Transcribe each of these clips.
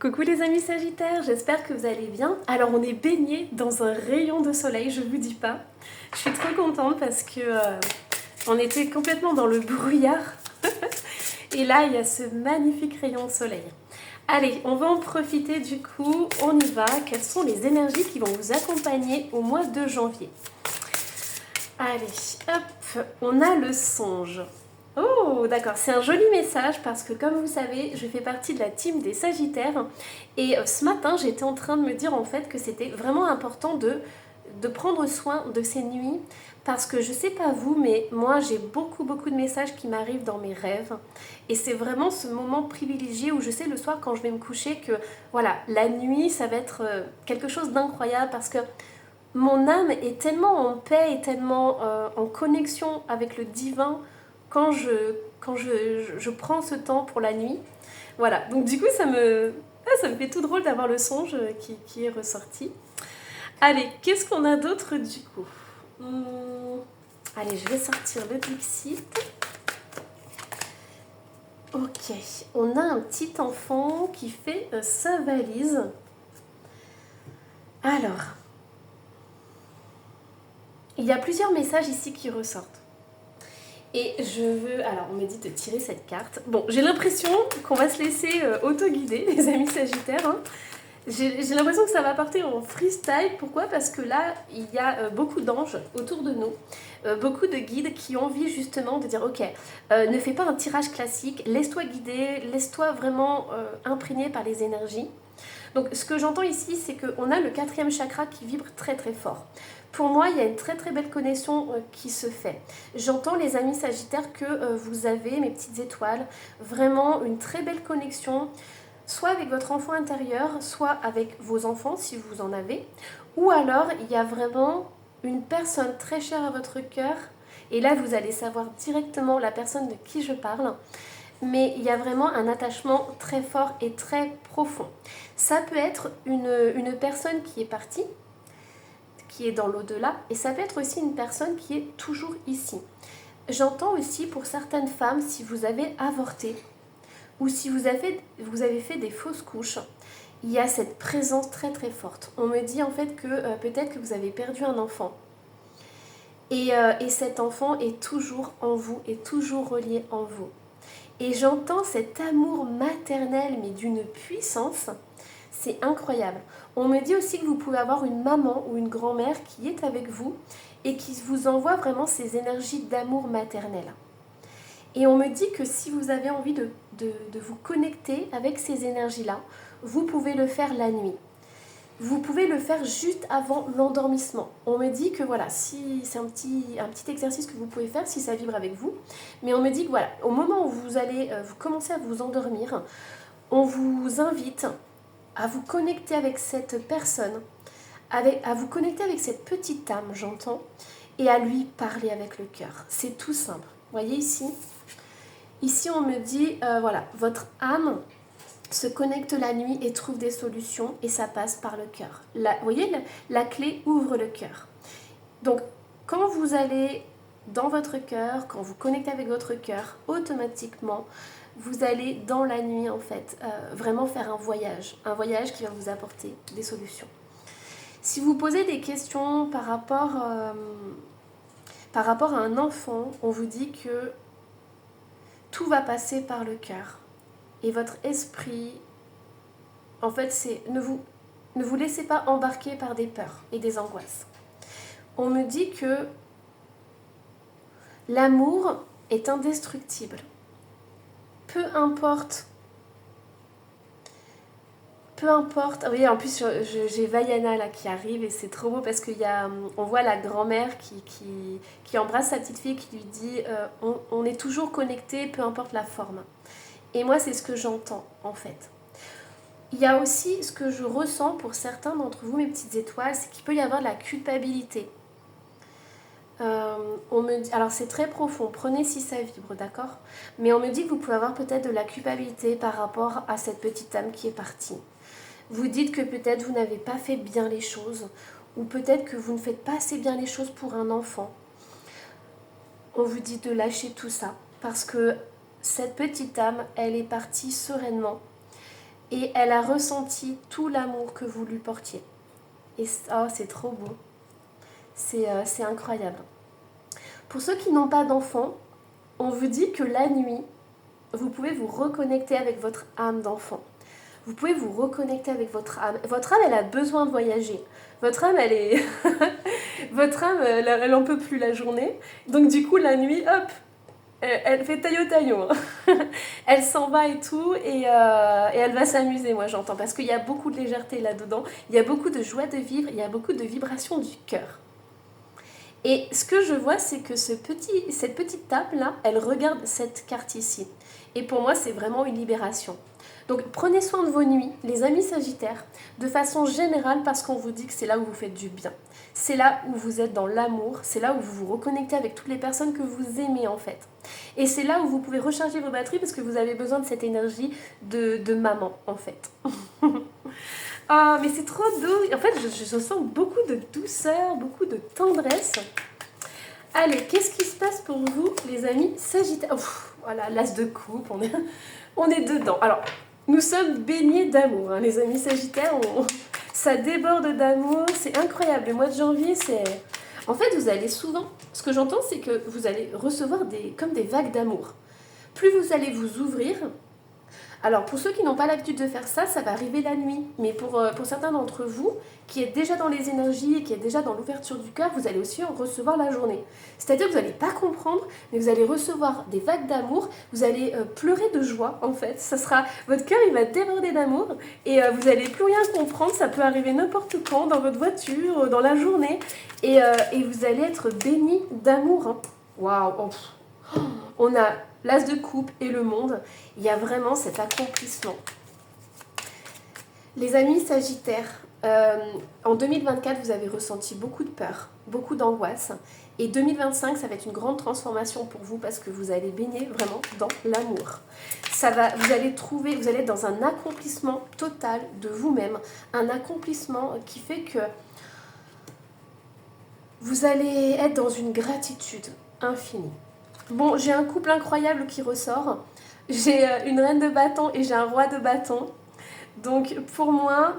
Coucou les amis Sagittaires, j'espère que vous allez bien. Alors on est baigné dans un rayon de soleil, je vous dis pas. Je suis trop contente parce que on était complètement dans le brouillard. Et là il y a ce magnifique rayon de soleil. Allez, on va en profiter du coup, on y va. Quelles sont les énergies qui vont vous accompagner au mois de janvier? Allez, hop, on a le songe. Oh, d'accord, c'est un joli message parce que comme vous savez, je fais partie de la team des Sagittaires et ce matin, j'étais en train de me dire en fait que c'était vraiment important de prendre soin de ces nuits parce que je sais pas vous, mais moi j'ai beaucoup de messages qui m'arrivent dans mes rêves et c'est vraiment ce moment privilégié où je sais le soir quand je vais me coucher que voilà, la nuit ça va être quelque chose d'incroyable parce que mon âme est tellement en paix et tellement en connexion avec le divin quand je prends ce temps pour la nuit. Voilà, donc du coup ça me fait tout drôle d'avoir le songe qui est ressorti. Allez, qu'est-ce qu'on a d'autre du coup? Allez, je vais sortir le Dixit. Ok, on a un petit enfant qui fait sa valise. Alors, il y a plusieurs messages ici qui ressortent. Et je veux... Alors, on me dit de tirer cette carte. Bon, j'ai l'impression qu'on va se laisser auto-guider, les amis Sagittaires. Hein. J'ai l'impression que ça va partir en freestyle. Pourquoi? Parce que là, il y a beaucoup d'anges autour de nous. Beaucoup de guides qui ont envie justement de dire ok, ne fais pas un tirage classique, laisse-toi guider, laisse-toi vraiment imprégner par les énergies. Donc ce que j'entends ici, c'est qu'on a le 4e chakra qui vibre très très fort. Pour moi, il y a une très très belle connexion qui se fait. J'entends les amis Sagittaires que vous avez, mes petites étoiles, vraiment une très belle connexion, soit avec votre enfant intérieur, soit avec vos enfants si vous en avez, ou alors il y a vraiment une personne très chère à votre cœur, et là vous allez savoir directement la personne de qui je parle, mais il y a vraiment un attachement très fort et très profond. Ça peut être une personne qui est partie, qui est dans l'au-delà, et ça peut être aussi une personne qui est toujours ici. J'entends aussi pour certaines femmes, si vous avez avorté, ou si vous avez fait des fausses couches, il y a cette présence très très forte. On me dit en fait que peut-être que vous avez perdu un enfant. Et cet enfant est toujours en vous, est toujours relié en vous. Et j'entends cet amour maternel, mais d'une puissance, c'est incroyable. On me dit aussi que vous pouvez avoir une maman ou une grand-mère qui est avec vous et qui vous envoie vraiment ces énergies d'amour maternel. Et on me dit que si vous avez envie de vous connecter avec ces énergies-là, vous pouvez le faire la nuit. Vous pouvez le faire juste avant l'endormissement. On me dit que voilà, si c'est un petit exercice que vous pouvez faire si ça vibre avec vous. Mais on me dit que voilà, au moment où vous allez vous commencer à vous endormir, on vous invite à vous connecter avec cette personne, à vous connecter avec cette petite âme, j'entends, et à lui parler avec le cœur. C'est tout simple. Vous voyez ici? Ici, on me dit, voilà, votre âme se connecte la nuit et trouve des solutions et ça passe par le cœur. Vous voyez, la clé ouvre le cœur. Donc, quand vous allez dans votre cœur, quand vous connectez avec votre cœur, automatiquement, vous allez dans la nuit, en fait, vraiment faire un voyage qui va vous apporter des solutions. Si vous posez des questions par rapport à un enfant, on vous dit que tout va passer par le cœur. Et votre esprit, en fait, c'est ne vous laissez pas embarquer par des peurs et des angoisses. On me dit que l'amour est indestructible. Peu importe, oui, en plus j'ai Vaiana là qui arrive et c'est trop beau parce on voit la grand-mère qui embrasse sa petite fille qui lui dit on est toujours connecté, peu importe la forme. Et moi c'est ce que j'entends en fait. Il y a aussi ce que je ressens pour certains d'entre vous, mes petites étoiles, c'est qu'il peut y avoir de la culpabilité. Alors c'est très profond, prenez si ça vibre, d'accord? Mais on me dit que vous pouvez avoir peut-être de la culpabilité par rapport à cette petite âme qui est partie. Vous dites que peut-être vous n'avez pas fait bien les choses, ou peut-être que vous ne faites pas assez bien les choses pour un enfant. On vous dit de lâcher tout ça, parce que cette petite âme, elle est partie sereinement. et elle a ressenti tout l'amour que vous lui portiez. Et oh, c'est trop beau. C'est incroyable. Pour ceux qui n'ont pas d'enfants, on vous dit que la nuit, vous pouvez vous reconnecter avec votre âme d'enfant. Vous pouvez vous reconnecter avec votre âme. Votre âme, elle a besoin de voyager. Votre âme, elle est... votre âme, elle en peut plus la journée. Donc du coup, la nuit, hop, elle fait taillot-taillot. Elle s'en va et tout, et elle va s'amuser, moi j'entends. Parce qu'il y a beaucoup de légèreté là-dedans. Il y a beaucoup de joie de vivre. Il y a beaucoup de vibrations du cœur. Et ce que je vois, c'est que cette petite table-là, elle regarde cette carte ici. Et pour moi, c'est vraiment une libération. Donc prenez soin de vos nuits, les amis sagittaires, de façon générale parce qu'on vous dit que c'est là où vous faites du bien. C'est là où vous êtes dans l'amour, c'est là où vous vous reconnectez avec toutes les personnes que vous aimez en fait. Et c'est là où vous pouvez recharger vos batteries parce que vous avez besoin de cette énergie de maman en fait. Ah, mais c'est trop doux. En fait, je sens beaucoup de douceur, beaucoup de tendresse. Allez, qu'est-ce qui se passe pour vous, les amis sagittaires? Voilà, l'as de coupe, on est dedans. Alors, nous sommes baignés d'amour, hein, les amis sagittaires. Ça déborde d'amour, c'est incroyable. Le mois de janvier, c'est... En fait, vous allez souvent... Ce que j'entends, c'est que vous allez recevoir comme des vagues d'amour. Plus vous allez vous ouvrir... Alors, pour ceux qui n'ont pas l'habitude de faire ça, ça va arriver la nuit. Mais pour certains d'entre vous, qui êtes déjà dans les énergies et qui êtes déjà dans l'ouverture du cœur, vous allez aussi en recevoir la journée. C'est-à-dire que vous n'allez pas comprendre, mais vous allez recevoir des vagues d'amour, vous allez pleurer de joie, en fait. Votre cœur, il va déborder d'amour et vous n'allez plus rien comprendre. Ça peut arriver n'importe quand, dans votre voiture, dans la journée. Et vous allez être béni d'amour. Hein. Waouh! On a l'as de coupe et le monde. Il y a vraiment cet accomplissement. Les amis sagittaires, en 2024, vous avez ressenti beaucoup de peur, beaucoup d'angoisse. Et 2025, ça va être une grande transformation pour vous parce que vous allez baigner vraiment dans l'amour. Vous allez être dans un accomplissement total de vous-même. Un accomplissement qui fait que vous allez être dans une gratitude infinie. Bon, j'ai un couple incroyable qui ressort. J'ai une reine de bâton et j'ai un roi de bâton. Donc pour moi,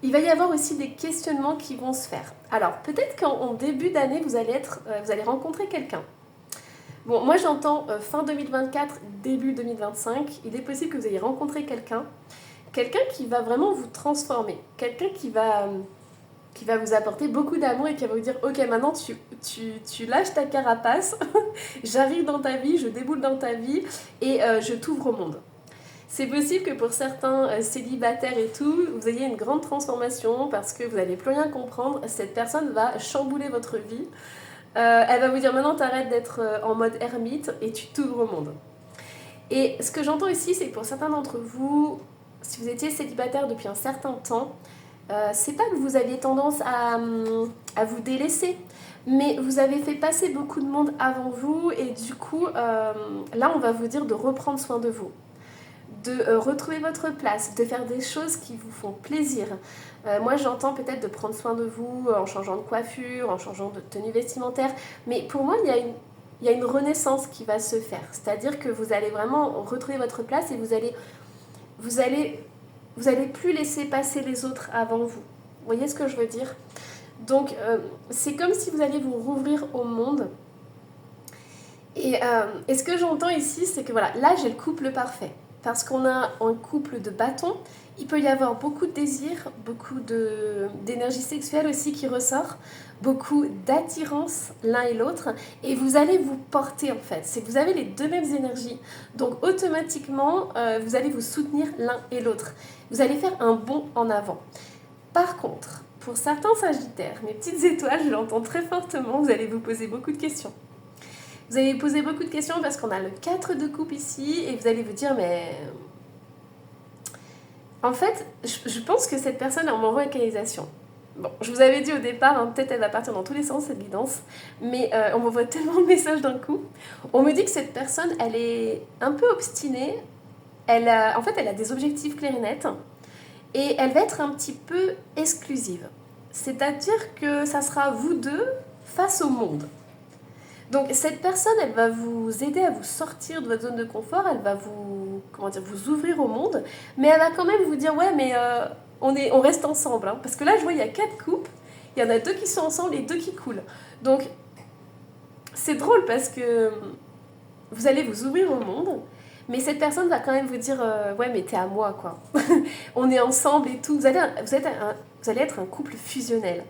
il va y avoir aussi des questionnements qui vont se faire. Alors peut-être qu'en début d'année, vous allez rencontrer quelqu'un. Bon, moi j'entends fin 2024, début 2025. Il est possible que vous ayez rencontré quelqu'un qui va vraiment vous transformer. Quelqu'un qui va vous apporter beaucoup d'amour et qui va vous dire « Ok, maintenant tu lâches ta carapace, j'arrive dans ta vie, je déboule dans ta vie et je t'ouvre au monde. » C'est possible que pour certains célibataires et tout, vous ayez une grande transformation parce que vous n'allez plus rien comprendre. Cette personne va chambouler votre vie. Elle va vous dire « Maintenant, t'arrêtes d'être en mode ermite et tu t'ouvres au monde. » Et ce que j'entends ici, c'est que pour certains d'entre vous, si vous étiez célibataire depuis un certain temps, c'est pas que vous aviez tendance à vous délaisser, mais vous avez fait passer beaucoup de monde avant vous et du coup, là, on va vous dire de reprendre soin de vous, de retrouver votre place, de faire des choses qui vous font plaisir. Moi, j'entends peut-être de prendre soin de vous en changeant de coiffure, en changeant de tenue vestimentaire, mais pour moi, il y a une renaissance qui va se faire, c'est-à-dire que vous allez vraiment retrouver votre place et vous allez plus laisser passer les autres avant vous. Vous voyez ce que je veux dire? Donc, c'est comme si vous alliez vous rouvrir au monde. Et ce que j'entends ici, c'est que voilà, là, j'ai le couple parfait. Parce qu'on a un couple de bâtons, il peut y avoir beaucoup de désir, beaucoup d'énergie sexuelle aussi qui ressort, beaucoup d'attirance l'un et l'autre, et vous allez vous porter en fait. C'est que vous avez les deux mêmes énergies, donc automatiquement, vous allez vous soutenir l'un et l'autre. Vous allez faire un bond en avant. Par contre, pour certains sagittaires, mes petites étoiles, je l'entends très fortement, vous allez vous poser beaucoup de questions. Vous allez poser beaucoup de questions parce qu'on a le 4 de coupe ici et vous allez vous dire mais... En fait, je pense que cette personne est en recanalisation. Bon, je vous avais dit au départ, hein, peut-être elle va partir dans tous les sens cette guidance, mais on m'envoie tellement de messages d'un coup. On me dit que cette personne, elle est un peu obstinée, en fait elle a des objectifs clairs et nets et elle va être un petit peu exclusive. C'est-à-dire que ça sera vous deux face au monde. Donc cette personne, elle va vous aider à vous sortir de votre zone de confort, elle va vous comment dire, vous ouvrir au monde, mais elle va quand même vous dire, ouais, mais on reste ensemble. Hein. Parce que là, je vois, il y a 4 couples, il y en a 2 qui sont ensemble et 2 qui coulent. Donc, c'est drôle parce que vous allez vous ouvrir au monde, mais cette personne va quand même vous dire, ouais, mais t'es à moi, quoi. On est ensemble et tout. Vous allez être un couple fusionnel.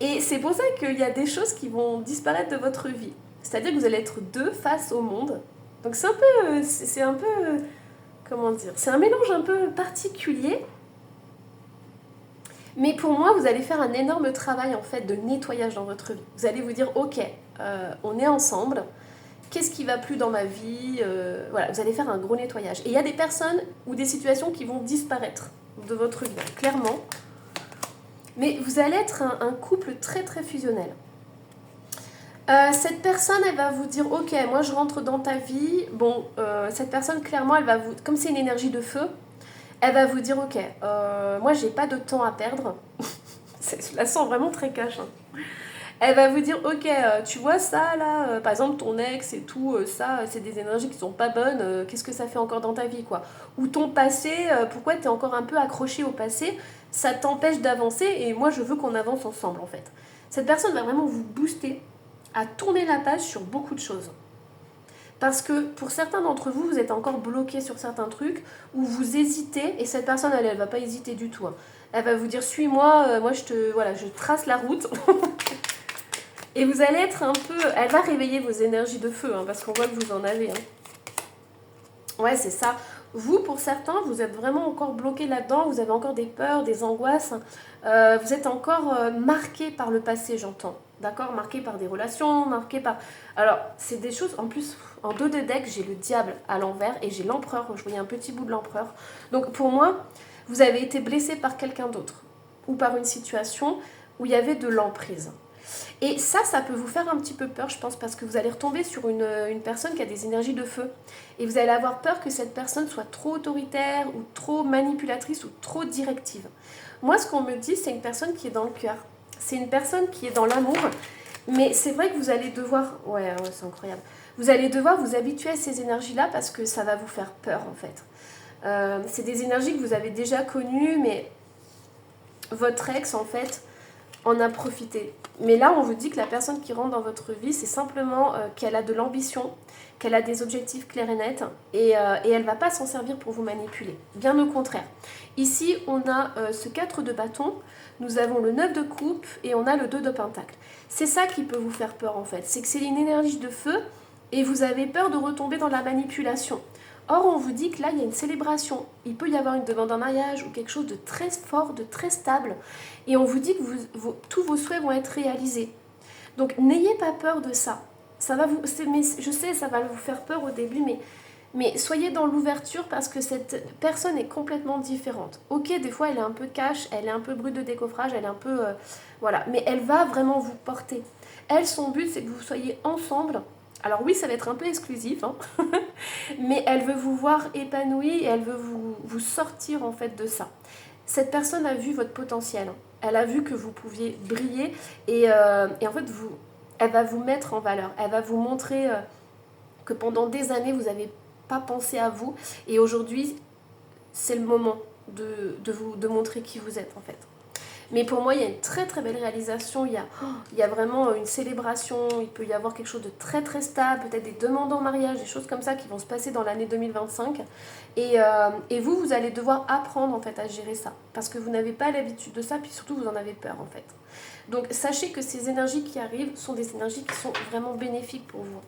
Et c'est pour ça qu'il y a des choses qui vont disparaître de votre vie. C'est-à-dire que vous allez être 2 face au monde. Donc c'est un peu, comment dire, c'est un mélange un peu particulier. Mais pour moi, vous allez faire un énorme travail en fait de nettoyage dans votre vie. Vous allez vous dire, ok, on est ensemble. Qu'est-ce qui va plus dans ma vie, voilà, vous allez faire un gros nettoyage. Et il y a des personnes ou des situations qui vont disparaître de votre vie, clairement. Mais vous allez être un couple très très fusionnel. Cette personne, elle va vous dire, ok, moi je rentre dans ta vie. Bon, cette personne, clairement, elle va vous, comme c'est une énergie de feu, elle va vous dire, ok, moi j'ai pas de temps à perdre. Je la sens vraiment très cash. Hein. Elle va vous dire, ok, tu vois ça là, par exemple ton ex et tout, ça, c'est des énergies qui sont pas bonnes, qu'est-ce que ça fait encore dans ta vie, quoi. Ou ton passé, pourquoi tu es encore un peu accroché au passé, ça t'empêche d'avancer et moi je veux qu'on avance ensemble en fait. Cette personne va vraiment vous booster à tourner la page sur beaucoup de choses. Parce que pour certains d'entre vous, vous êtes encore bloqué sur certains trucs, ou vous hésitez, et cette personne, elle va pas hésiter du tout. Hein. Elle va vous dire, suis-moi, moi je trace la route. Et vous allez être un peu... Elle va réveiller vos énergies de feu, hein, parce qu'on voit que vous en avez. Hein. Ouais, c'est ça. Vous, pour certains, vous êtes vraiment encore bloqué là-dedans. Vous avez encore des peurs, des angoisses. Vous êtes encore marqué par le passé, j'entends. D'accord? Marqué par des relations, marqué par... Alors, c'est des choses... En plus, en dos de deck, j'ai le diable à l'envers et j'ai l'empereur. Je voyais un petit bout de l'empereur. Donc, pour moi, vous avez été blessé par quelqu'un d'autre. Ou par une situation où il y avait de l'emprise. Et ça peut vous faire un petit peu peur, je pense, parce que vous allez retomber sur une personne qui a des énergies de feu. Et vous allez avoir peur que cette personne soit trop autoritaire, ou trop manipulatrice, ou trop directive. Moi, ce qu'on me dit, c'est une personne qui est dans le cœur. C'est une personne qui est dans l'amour. Mais c'est vrai que vous allez devoir... Ouais, c'est incroyable. Vous allez devoir vous habituer à ces énergies-là parce que ça va vous faire peur, en fait. C'est des énergies que vous avez déjà connues, mais votre ex, en fait... en a profité. Mais là, on vous dit que la personne qui rentre dans votre vie, c'est simplement qu'elle a de l'ambition, qu'elle a des objectifs clairs et nets, et elle ne va pas s'en servir pour vous manipuler. Bien au contraire. Ici, on a ce 4 de bâton, nous avons le 9 de coupe, et on a le 2 de pentacle. C'est ça qui peut vous faire peur, en fait. C'est que c'est une énergie de feu, et vous avez peur de retomber dans la manipulation. Or, on vous dit que là, il y a une célébration. Il peut y avoir une demande en mariage ou quelque chose de très fort, de très stable. Et on vous dit que tous vos souhaits vont être réalisés. Donc, n'ayez pas peur de ça. Je sais, ça va vous faire peur au début, mais soyez dans l'ouverture parce que cette personne est complètement différente. Ok, des fois, elle est un peu cash, elle est un peu brute de décoffrage, elle est un peu... voilà, mais elle va vraiment vous porter. Elle, son but, c'est que vous soyez ensemble. Alors oui, ça va être un peu exclusif, hein. Mais elle veut vous voir épanoui et elle veut vous sortir en fait de ça. Cette personne a vu votre potentiel, hein. Elle a vu que vous pouviez briller et en fait, elle va vous mettre en valeur. Elle va vous montrer que pendant des années, vous n'avez pas pensé à vous et aujourd'hui, c'est le moment de montrer qui vous êtes en fait. Mais pour moi, il y a une très très belle réalisation, il y a vraiment une célébration, il peut y avoir quelque chose de très très stable, peut-être des demandes en mariage, des choses comme ça qui vont se passer dans l'année 2025. Et vous allez devoir apprendre en fait à gérer ça, parce que vous n'avez pas l'habitude de ça, puis surtout vous en avez peur en fait. Donc sachez que ces énergies qui arrivent sont des énergies qui sont vraiment bénéfiques pour vous.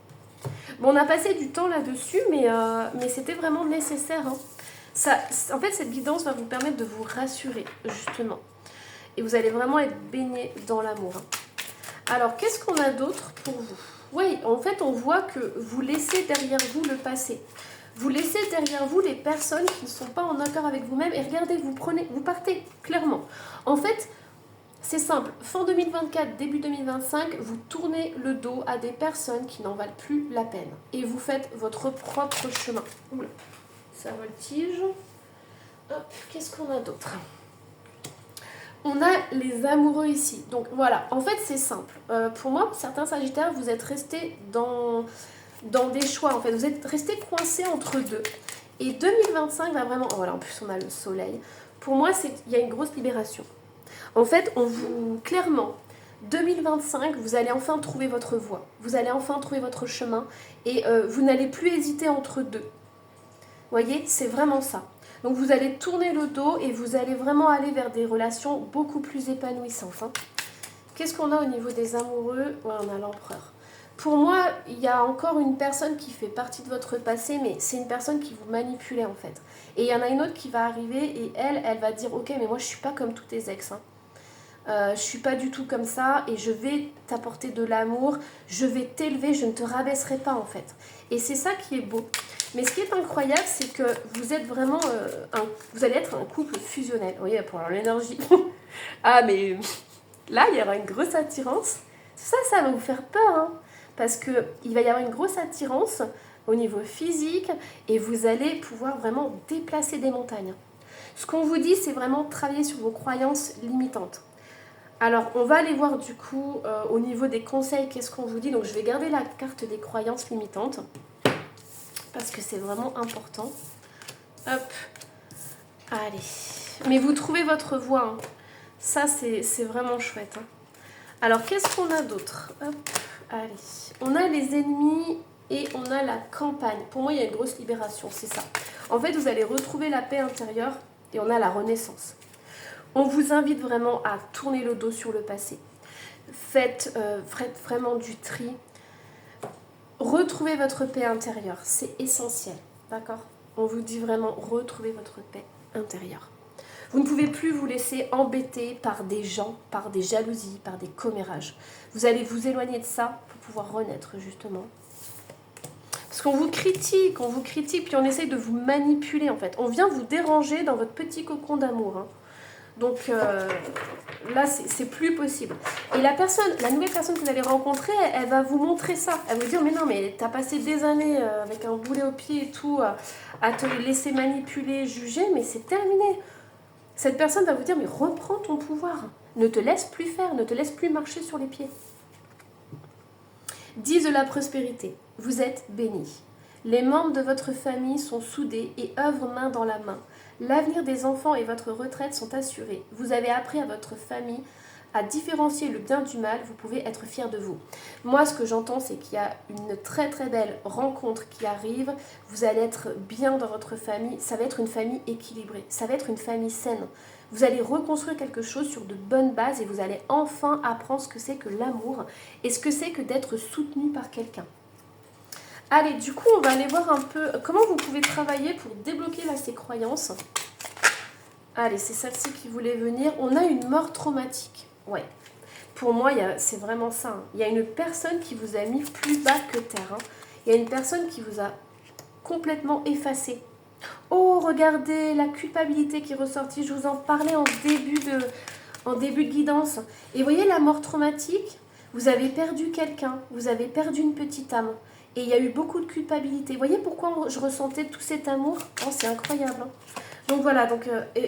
Bon, on a passé du temps là-dessus, mais c'était vraiment nécessaire. Hein. En fait, cette guidance va vous permettre de vous rassurer, justement. Et vous allez vraiment être baigné dans l'amour. Alors, qu'est-ce qu'on a d'autre pour vous? Oui, en fait, on voit que vous laissez derrière vous le passé. Vous laissez derrière vous les personnes qui ne sont pas en accord avec vous-même. Et regardez, vous partez, clairement. En fait, c'est simple. Fin 2024, début 2025, vous tournez le dos à des personnes qui n'en valent plus la peine. Et vous faites votre propre chemin. Oula, ça voltige. Hop, qu'est-ce qu'on a d'autre? On a les amoureux ici. Donc voilà, en fait c'est simple. Pour moi, certains sagittaires, vous êtes restés dans des choix. En fait, vous êtes restés coincés entre deux. Et 2025 va vraiment... Oh, voilà, en plus, on a le soleil. Pour moi, il y a une grosse libération. En fait, clairement, 2025, vous allez enfin trouver votre voie. Vous allez enfin trouver votre chemin. Et vous n'allez plus hésiter entre deux. Vous voyez, c'est vraiment ça. Donc, vous allez tourner le dos et vous allez vraiment aller vers des relations beaucoup plus épanouissantes. Hein. Qu'est-ce qu'on a au niveau des amoureux? Ouais, on a l'empereur. Pour moi, il y a encore une personne qui fait partie de votre passé, mais c'est une personne qui vous manipulait en fait. Et il y en a une autre qui va arriver et elle va dire « Ok, mais moi je suis pas comme tous tes ex. Hein. Je suis pas du tout comme ça et je vais t'apporter de l'amour, je vais t'élever, je ne te rabaisserai pas en fait. » Et c'est ça qui est beau. Mais ce qui est incroyable, c'est que vous êtes vraiment vous allez être un couple fusionnel. Vous voyez, pour l'énergie. Ah, mais là, il y aura une grosse attirance. Ça va vous faire peur, hein, parce qu'il va y avoir une grosse attirance au niveau physique et vous allez pouvoir vraiment déplacer des montagnes. Ce qu'on vous dit, c'est vraiment travailler sur vos croyances limitantes. Alors, on va aller voir du coup au niveau des conseils, qu'est-ce qu'on vous dit. Donc, je vais garder la carte des croyances limitantes parce que c'est vraiment important. Hop, allez. Mais vous trouvez votre voie. Hein. Ça, c'est vraiment chouette. Hein. Alors, qu'est-ce qu'on a d'autre? Hop, allez. On a les ennemis et on a la campagne. Pour moi, il y a une grosse libération, c'est ça. En fait, vous allez retrouver la paix intérieure et on a la renaissance. On vous invite vraiment à tourner le dos sur le passé. Faites vraiment du tri. Retrouvez votre paix intérieure, c'est essentiel, d'accord? On vous dit vraiment, retrouvez votre paix intérieure. Vous ne pouvez plus vous laisser embêter par des gens, par des jalousies, par des commérages. Vous allez vous éloigner de ça pour pouvoir renaître, justement. Parce qu'on vous critique, puis on essaye de vous manipuler, en fait. On vient vous déranger dans votre petit cocon d'amour, hein. Donc là, c'est plus possible. Et la nouvelle personne que vous allez rencontrer, elle va vous montrer ça. Elle va vous dire, mais non, mais t'as passé des années avec un boulet au pied et tout, à te laisser manipuler, juger, mais c'est terminé. Cette personne va vous dire, mais reprends ton pouvoir. Ne te laisse plus faire, ne te laisse plus marcher sur les pieds. 10 de la prospérité. Vous êtes bénis. Les membres de votre famille sont soudés et œuvrent main dans la main. L'avenir des enfants et votre retraite sont assurés. Vous avez appris à votre famille à différencier le bien du mal. Vous pouvez être fiers de vous. Moi, ce que j'entends, c'est qu'il y a une très très belle rencontre qui arrive. Vous allez être bien dans votre famille. Ça va être une famille équilibrée. Ça va être une famille saine. Vous allez reconstruire quelque chose sur de bonnes bases et vous allez enfin apprendre ce que c'est que l'amour et ce que c'est que d'être soutenu par quelqu'un. Allez, du coup, on va aller voir un peu comment vous pouvez travailler pour débloquer là, ces croyances. Allez, c'est celle-ci qui voulait venir. On a une mort traumatique. Ouais. Pour moi, c'est vraiment ça. Hein. Il y a une personne qui vous a mis plus bas que terre. Hein. Il y a une personne qui vous a complètement effacé. Oh, regardez la culpabilité qui est ressortie. Je vous en parlais en début de guidance. Et vous voyez la mort traumatique? Vous avez perdu quelqu'un. Vous avez perdu une petite âme. Et il y a eu beaucoup de culpabilité. Vous voyez pourquoi je ressentais tout cet amour? Oh, c'est incroyable. Hein. Donc voilà,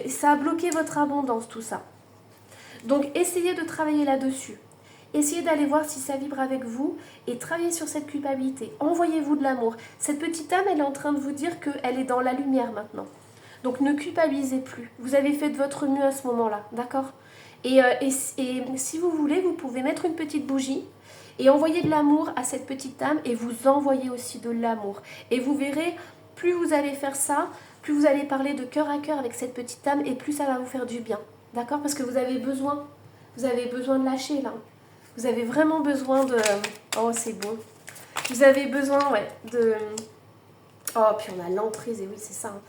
ça a bloqué votre abondance, tout ça. Donc essayez de travailler là-dessus. Essayez d'aller voir si ça vibre avec vous et travaillez sur cette culpabilité. Envoyez-vous de l'amour. Cette petite âme, elle est en train de vous dire qu'elle est dans la lumière maintenant. Donc ne culpabilisez plus. Vous avez fait de votre mieux à ce moment-là, d'accord? Et si vous voulez, vous pouvez mettre une petite bougie et envoyer de l'amour à cette petite âme et vous envoyez aussi de l'amour. Et vous verrez, plus vous allez faire ça, plus vous allez parler de cœur à cœur avec cette petite âme et plus ça va vous faire du bien. D'accord? Parce que vous avez besoin de lâcher là. Vous avez vraiment besoin de... Oh, c'est beau. Vous avez besoin, ouais, de... Oh, puis on a l'emprise, et oui, c'est ça. Hein.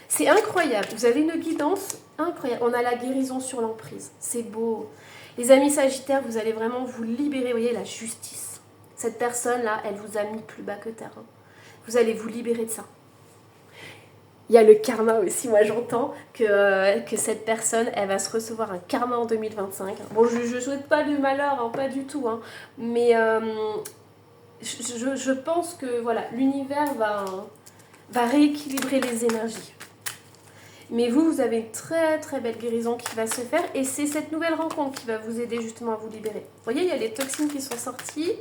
C'est incroyable. Vous avez une guidance incroyable. On a la guérison sur l'emprise. C'est beau. Les amis sagittaires, vous allez vraiment vous libérer. Vous voyez, la justice. Cette personne-là, elle vous a mis plus bas que terre. Hein. Vous allez vous libérer de ça. Il y a le karma aussi. Moi, j'entends que cette personne, elle va se recevoir un karma en 2025. Bon, je ne souhaite pas du malheur, hein, pas du tout. Hein. Mais je pense que voilà, l'univers va rééquilibrer les énergies. Mais vous avez une très très belle guérison qui va se faire et c'est cette nouvelle rencontre qui va vous aider justement à vous libérer. Vous voyez, il y a les toxines qui sont sorties.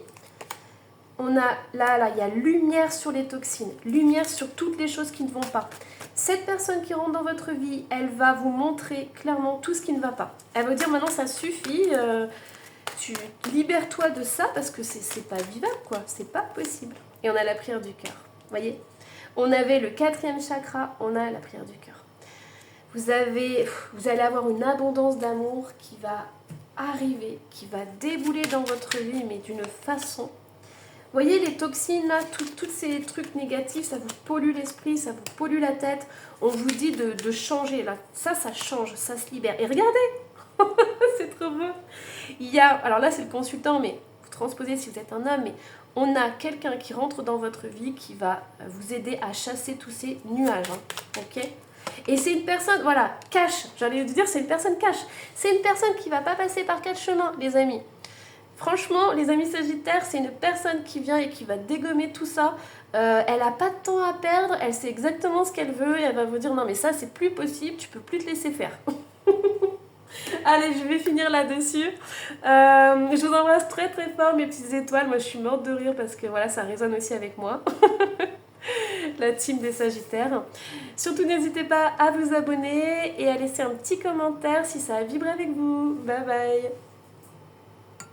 On a là, il y a lumière sur les toxines, lumière sur toutes les choses qui ne vont pas. Cette personne qui rentre dans votre vie, elle va vous montrer clairement tout ce qui ne va pas. Elle va vous dire maintenant ça suffit, tu libères-toi de ça parce que c'est pas vivable quoi, c'est pas possible. Et on a la prière du cœur, voyez. On avait le 4e chakra, on a la prière du cœur. Vous allez avoir une abondance d'amour qui va arriver, qui va débouler dans votre vie, mais d'une façon. Vous voyez les toxines là, tous ces trucs négatifs, ça vous pollue l'esprit, ça vous pollue la tête. On vous dit de changer là, ça change, ça se libère. Et regardez, c'est trop beau. Alors là c'est le consultant, mais vous transposez si vous êtes un homme, mais on a quelqu'un qui rentre dans votre vie qui va vous aider à chasser tous ces nuages, hein, ok. Et c'est une personne, voilà, cash, j'allais vous dire c'est une personne cash. C'est une personne qui ne va pas passer par 4 chemins, les amis. Franchement, les amis sagittaires, c'est une personne qui vient et qui va dégommer tout ça. Elle n'a pas de temps à perdre, elle sait exactement ce qu'elle veut et elle va vous dire non mais ça c'est plus possible, tu peux plus te laisser faire. Allez, je vais finir là-dessus. Je vous embrasse très très fort mes petites étoiles. Moi je suis morte de rire parce que voilà, ça résonne aussi avec moi. La team des Sagittaires. Surtout n'hésitez pas à vous abonner et à laisser un petit commentaire si ça a vibré avec vous. Bye bye.